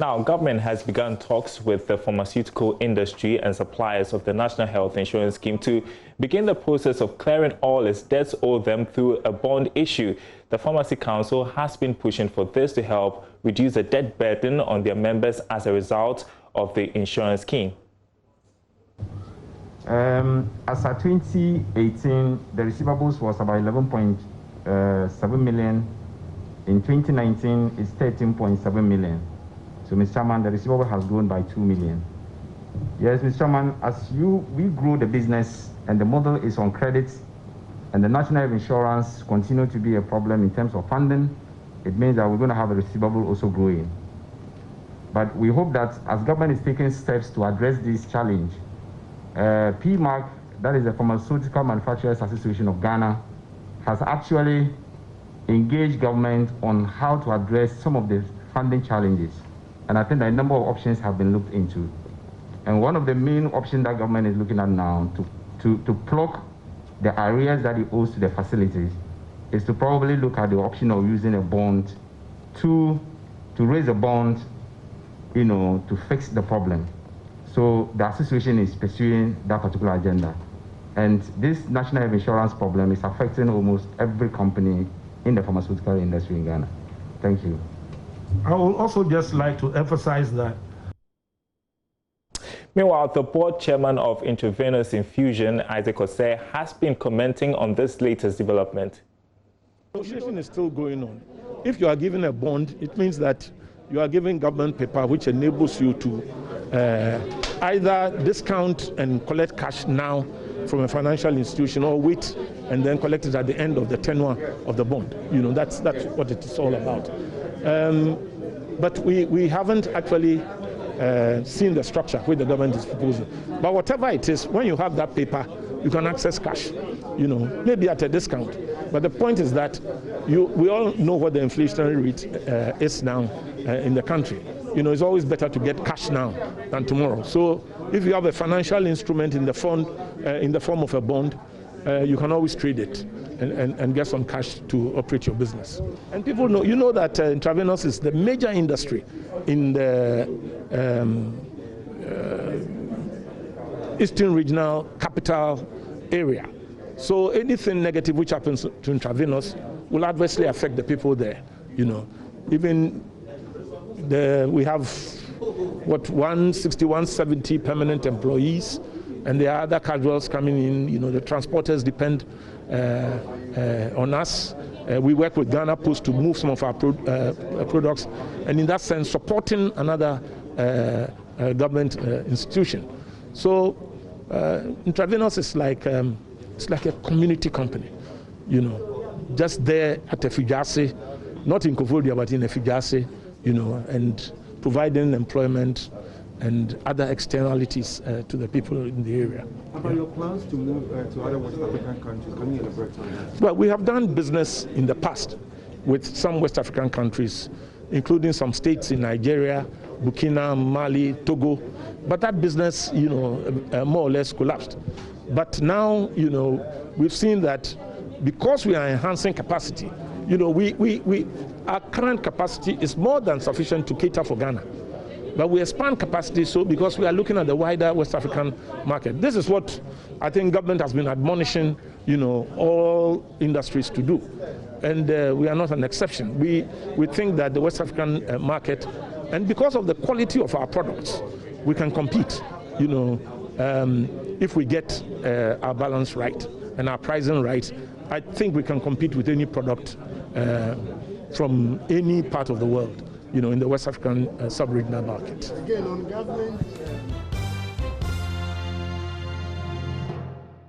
Now, government has begun talks with the pharmaceutical industry and suppliers of the National Health Insurance Scheme to begin the process of clearing all its debts owed them through a bond issue. The Pharmacy Council has been pushing for this to help reduce the debt burden on their members as a result of the insurance scheme. As at 2018, the receivables was about 11.7 million. In 2019, it's 13.7 million. So, Mr. Chairman, the receivable has grown by 2 million. Yes, Mr. Chairman, as we grow the business and the model is on credit, and the national health insurance continue to be a problem in terms of funding, it means that we're going to have a receivable also growing. But we hope that as government is taking steps to address this challenge, PMAC, that is the Pharmaceutical Manufacturers Association of Ghana, has actually engaged government on how to address some of the funding challenges. And I think that a number of options have been looked into. And one of the main options that government is looking at now to plug the arrears that it owes to the facilities is to probably look at the option of using a bond to raise a bond, to fix the problem. So the association is pursuing that particular agenda. And this national health insurance problem is affecting almost every company in the pharmaceutical industry in Ghana. Thank you. I would also just like to emphasize that. Meanwhile, the board chairman of Intravenous Infusion, Isaac Osei, has been commenting on this latest development. Negotiation is still going on. If you are given a bond, it means that you are giving government paper which enables you to either discount and collect cash now from a financial institution, or wait and then collect it at the end of the tenure of the bond. That's what it is all about. But we haven't actually seen the structure which the government is proposing. But whatever it is, when you have that paper, you can access cash, maybe at a discount. But the point is that we all know what the inflationary rate is now in the country. It's always better to get cash now than tomorrow. So if you have a financial instrument in the form of a bond, you can always trade it and get some cash to operate your business. And people know, that intravenous is the major industry in the Eastern Regional Capital Area. So anything negative which happens to intravenous will adversely affect the people there. Even we have 160, 170 permanent employees, and there are other casuals coming in. The transporters depend on us. We work with Ghana Post to move some of our products, and in that sense, supporting another government institution. So intravenous is like a community company, just there at Efijase, not in Kofodia, but in Efijase, and providing employment and other externalities to the people in the area. About your plans to move to other West African countries, can you elaborate on that? Well, we have done business in the past with some West African countries, including some states in Nigeria, Burkina, Mali, Togo, but that business, more or less collapsed. But now, we've seen that because we are enhancing capacity, our current capacity is more than sufficient to cater for Ghana. But we expand capacity because we are looking at the wider West African market. This is what I think government has been admonishing, all industries to do. And we are not an exception. We think that the West African market, and because of the quality of our products, we can compete, if we get our balance right and our pricing right. I think we can compete with any product from any part of the world, in the West African sub-regional market. Again, on government